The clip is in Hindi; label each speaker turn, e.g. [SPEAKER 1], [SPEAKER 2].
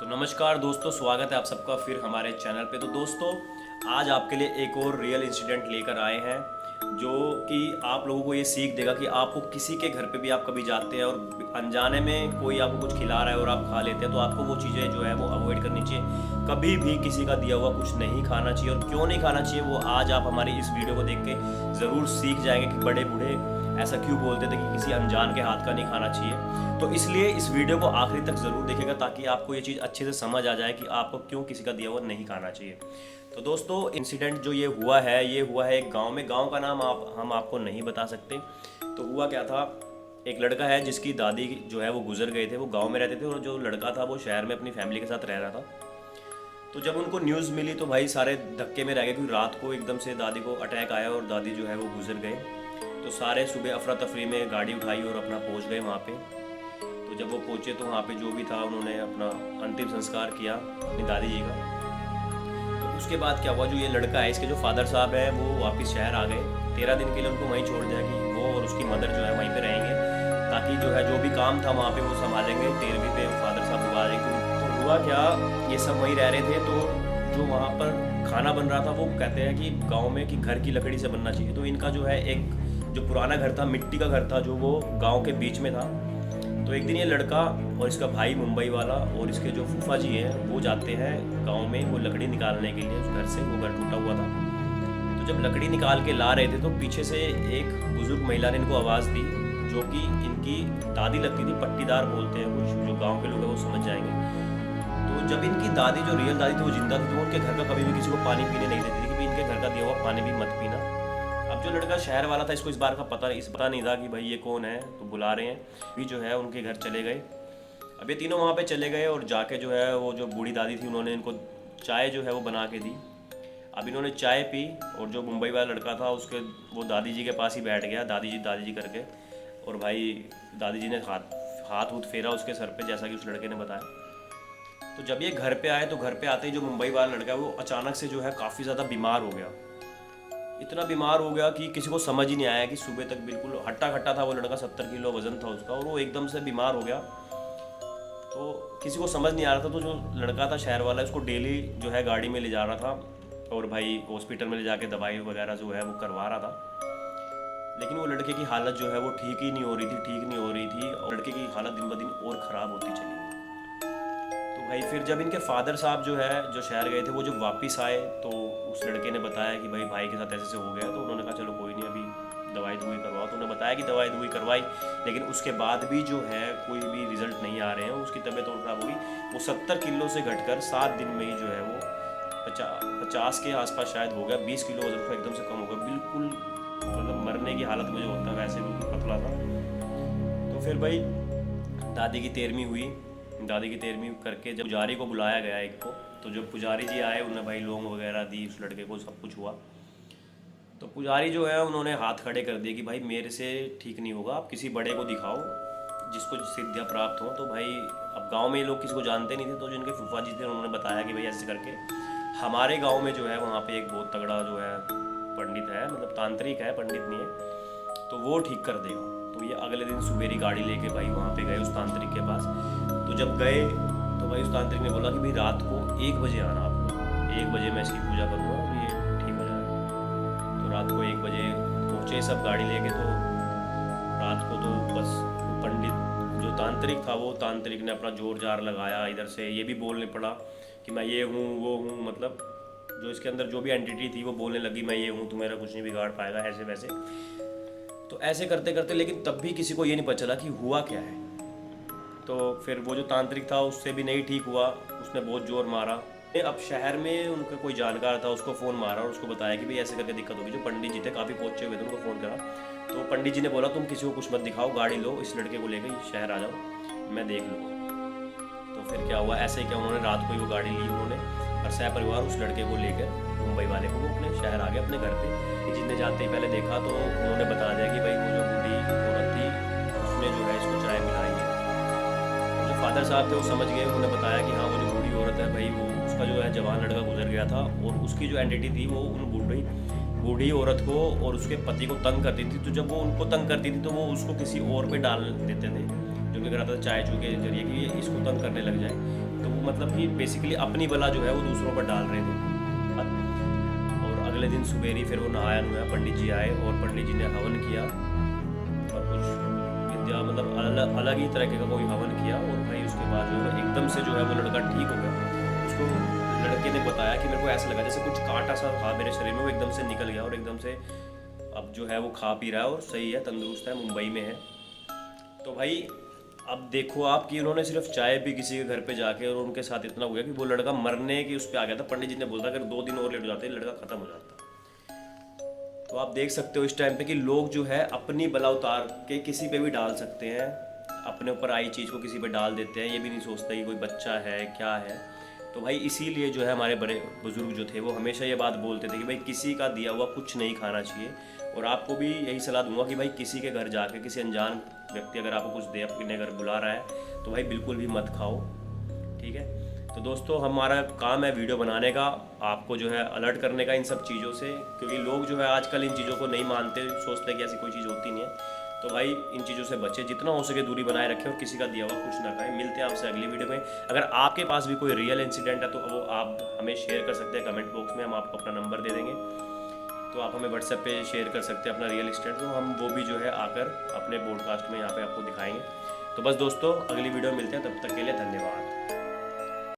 [SPEAKER 1] तो नमस्कार दोस्तों, स्वागत है आप सबका फिर हमारे चैनल पे। तो दोस्तों, आज आपके लिए एक और रियल इंसिडेंट लेकर आए हैं जो कि आप लोगों को ये सीख देगा कि आपको किसी के घर पे भी आप कभी जाते हैं और अनजाने में कोई आपको कुछ खिला रहा है और आप खा लेते हैं, तो आपको वो चीज़ें जो है वो अवॉइड करनी चाहिए। कभी भी किसी का दिया हुआ कुछ नहीं खाना चाहिए। और क्यों नहीं खाना चाहिए वो आज आप हमारी इस वीडियो को देख के ज़रूर सीख जाएंगे कि बड़े बूढ़े ऐसा क्यों बोलते थे कि किसी अनजान के हाथ का नहीं खाना चाहिए। तो इसलिए इस वीडियो को आखिरी तक ज़रूर देखिएगा ताकि आपको ये चीज़ अच्छे से समझ आ जाए कि आपको क्यों किसी का दिया हुआ नहीं खाना चाहिए। तो दोस्तों, इंसिडेंट जो ये हुआ है एक गांव में। गांव का नाम हम आपको नहीं बता सकते। तो हुआ क्या था, एक लड़का है जिसकी दादी जो है वो गुजर गए थे। वो गांव में रहते थे और जो लड़का था वो शहर में अपनी फैमिली के साथ रह रहा था। तो जब उनको न्यूज़ मिली तो भाई सारे धक्के में रह गए, क्योंकि रात को एकदम से दादी को अटैक आया और दादी जो है वो गुजर गए। तो सारे सुबह अफरा तफरी में गाड़ी उठाई और अपना पहुंच गए वहाँ पे। तो जब वो पहुँचे तो वहाँ पे जो भी था उन्होंने अपना अंतिम संस्कार किया अपनी दादी जी का। तो उसके बाद क्या हुआ, जो ये लड़का है, इसके जो फादर साहब हैं वो वापस शहर आ गए। 13 दिन के लिए उनको वहीं छोड़ दिया कि वो और उसकी मदर जो है वहीं पे रहेंगे, ताकि जो है जो भी काम था वहाँ पे वो संभालेंगे। 13वीं पे फादर साहब उगा देंगे। तो हुआ क्या, ये सब वहीं रह रहे थे। तो जो वहाँ पर खाना बन रहा था वो कहते हैं कि गाँव में कि घर की लकड़ी से बनना चाहिए। तो इनका जो है एक जो पुराना घर था, मिट्टी का घर था, जो वो गांव के बीच में था। तो एक दिन ये लड़का और इसका भाई मुंबई वाला और इसके जो फूफा जी हैं वो जाते हैं गांव में वो लकड़ी निकालने के लिए उस घर से। वो घर टूटा हुआ था। तो जब लकड़ी निकाल के ला रहे थे तो पीछे से एक बुजुर्ग महिला ने इनको आवाज़ दी, जो कि इनकी दादी लगती थी। पट्टीदार बोलते हैं कुछ, जो गाँव के लोग हैं वो समझ जाएंगे। तो जब इनकी दादी, जो रियल दादी थी, वो जिंदा थी, तो उनके घर का कभी भी किसी को पानी पीने नहीं देती थी कि इनके घर का दिया हुआ पानी भी मत पीना। अब जो लड़का शहर वाला था, इसको इस बार का पता नहीं था कि भाई ये कौन है, तो बुला रहे हैं। भी जो है उनके घर चले गए। अब ये तीनों वहाँ पे चले गए और जाके जो है वो जो बूढ़ी दादी थी उन्होंने इनको चाय जो है वो बना के दी। अब इन्होंने चाय पी और जो मुंबई वाला लड़का था उसके वो दादी जी के पास ही बैठ गया, दादी जी करके। और भाई दादी जी ने हाथ फेरा उसके सर पे, जैसा कि उस लड़के ने बताया। तो जब ये घर पे आए तो घर पे आते ही जो मुंबई वाला लड़का है वो अचानक से जो है काफ़ी ज़्यादा बीमार हो गया। इतना बीमार हो गया कि किसी को समझ ही नहीं आया कि सुबह तक बिल्कुल हट्टा खट्टा था वो लड़का, 70 किलो वजन था उसका, और वो एकदम से बीमार हो गया। तो किसी को समझ नहीं आ रहा था। तो जो लड़का था शहर वाला, उसको डेली जो है गाड़ी में ले जा रहा था और भाई हॉस्पिटल में ले जाके दवाई वगैरह जो है वो करवा रहा था। लेकिन वो लड़के की हालत जो है वो ठीक नहीं हो रही थी और लड़के की हालत दिन ब दिन और ख़राब होती चली। तो भाई फिर जब इनके फादर साहब जो है जो शहर गए थे, वो जब वापस आए तो उस लड़के ने बताया कि भाई के साथ ऐसे हो गया। तो उन्होंने कहा चलो कोई नहीं, अभी दवाई करवाओ। तो उन्होंने बताया कि दवाई करवाई, लेकिन उसके बाद भी जो है कोई भी रिजल्ट नहीं आ रहे हैं। उसकी तबीयत और ख़राब होगी। वो 70 किलो से घटकर 7 दिन में ही जो है वो 50 के आसपास शायद हो गया। 20 किलो वजन का एकदम से कम हो गया। बिल्कुल मतलब मरने की हालत में जो होता है वैसे बिल्कुल पतला था। तो फिर भाई दादी की 13वीं करके जब पुजारी को बुलाया गया एक को, तो जब पुजारी जी आए उन्होंने भाई लौंग वगैरह दी उस लड़के को, सब कुछ हुआ। तो पुजारी जो है उन्होंने हाथ खड़े कर दिए कि भाई मेरे से ठीक नहीं होगा, आप किसी बड़े को दिखाओ जिसको सिद्धियाँ प्राप्त हो। तो भाई अब गांव में ये लोग किसी को जानते नहीं थे। तो जिनके फूफा जी थे उन्होंने बताया कि भाई ऐसे करके हमारे गाँव में जो है वहाँ पर एक बहुत तगड़ा जो है पंडित है, मतलब तांत्रिक है, पंडित नहीं है, तो वो ठीक कर देगा। तो ये अगले दिन सुबेरी गाड़ी लेके भाई वहाँ पे गए उस तांत्रिक के पास। तो जब गए तो भाई उस तांत्रिक ने बोला कि भाई रात को 1 बजे आना, आपको 1 बजे मैं इसकी पूजा करूँगा और ये ठीक हो जाएगा। तो रात को 1 बजे पहुँचे सब गाड़ी लेके। तो रात को तो बस पंडित जो तांत्रिक था वो तांत्रिक ने अपना जोर जार लगाया। इधर से ये भी बोलने पड़ा कि मैं ये हूँ वो हूँ, मतलब जो इसके अंदर जो भी एंटिटी थी वो बोलने लगी मैं ये हूँ, तू मेरा कुछ नहीं बिगाड़ पाएगा, ऐसे वैसे। तो ऐसे करते करते लेकिन तब भी किसी को ये नहीं पता चला कि हुआ क्या है। तो फिर वो जो तांत्रिक था उससे भी नहीं ठीक हुआ, उसने बहुत जोर मारा। अब शहर में उनका कोई जानकार था, उसको फ़ोन मारा और उसको बताया कि भाई ऐसे करके दिक्कत होगी। जो पंडित जी थे काफ़ी पहुँचे हुए थे, उनको फ़ोन करा। तो पंडित जी ने बोला तुम किसी को कुछ मत दिखाओ, गाड़ी लो, इस लड़के को लेकर शहर आ जाओ, मैं देख लूँगा। तो फिर क्या हुआ, ऐसे ही क्या उन्होंने रात को ही वो गाड़ी ली उन्होंने और सहपरिवार उस लड़के को लेकर मुंबई वाले को वो अपने शहर आ गए अपने घर पे। जिनने जाते ही पहले देखा तो उन्होंने बता दिया कि भाई वो जो बूढ़ी औरत थी उसने जो है इसको चाय पिलाई है। जो फादर साहब थे वो समझ गए, उन्होंने बताया कि हाँ वो जो बूढ़ी औरत है भाई वो उसका जो है जवान लड़का गुजर गया था और उसकी जो एंटिटी थी वो उन बूढ़ी औरत को और उसके पति को तंग करती थी। तो जब वो उनको तंग करती थी तो वो उसको किसी और पे डाल देते थे। जो उनके घर आता था चाय चू के जरिए कि ये इसको तंग करने लग जाए। तो वो मतलब कि बेसिकली अपनी बला जो है वो दूसरों पर डाल रहे थे। और अगले दिन सुबेरी फिर वो नहाया नुहाया, पंडित जी आए और पंडित जी ने हवन किया और कुछ विद्या मतलब अलग ही तरीके का कोई हवन किया। और भाई उसके बाद जो है एकदम से जो है वो लड़का ठीक हो गया। उसको लड़के ने बताया कि मेरे को ऐसा लगा जैसे कुछ कांटा सा था मेरे शरीर में, वो एकदम से निकल गया और एकदम से अब जो है वो खा पी रहा है और सही है, तंदुरुस्त है, मुंबई में है। तो भाई अब देखो आप कि उन्होंने सिर्फ चाय पी किसी के घर पे जाके और उनके साथ इतना हो गया कि वो लड़का मरने की उस पर आ गया था। पंडित जी ने बोला अगर 2 दिन और लेट हो जाते लड़का खत्म हो जाता। तो आप देख सकते हो इस टाइम पे कि लोग जो है अपनी बला उतार के किसी पे भी डाल सकते हैं, अपने ऊपर आई चीज़ को किसी पे डाल देते हैं, ये भी नहीं सोचते कि कोई बच्चा है क्या है। तो भाई इसीलिए जो है हमारे बड़े बुजुर्ग जो थे वो हमेशा ये बात बोलते थे कि भाई किसी का दिया हुआ कुछ नहीं खाना चाहिए। और आपको भी यही सलाह दूंगा कि भाई किसी के घर जाके किसी अनजान व्यक्ति अगर आपको कुछ दे, अपने घर बुला रहा है तो भाई बिल्कुल भी मत खाओ, ठीक है। तो दोस्तों हमारा काम है वीडियो बनाने का, आपको जो है अलर्ट करने का इन सब चीज़ों से, क्योंकि लोग जो है आजकल इन चीज़ों को नहीं मानते, सोचते कि ऐसी कोई चीज़ होती नहीं है। तो भाई इन चीज़ों से बचे, जितना हो सके दूरी बनाए रखें और किसी का दिया हुआ कुछ ना खाएं। मिलते हैं आपसे अगली वीडियो में। अगर आपके पास भी कोई रियल इंसिडेंट है तो वो आप हमें शेयर कर सकते हैं कमेंट बॉक्स में, हम आपको अपना नंबर दे देंगे। तो आप हमें व्हाट्सएप पे शेयर कर सकते हैं अपना रियल इंसिडेंट, तो हम वो भी जो है आकर अपने पॉडकास्ट में यहाँ पे आपको दिखाएंगे। तो बस दोस्तों अगली वीडियो में मिलते हैं, तब तक के लिए धन्यवाद।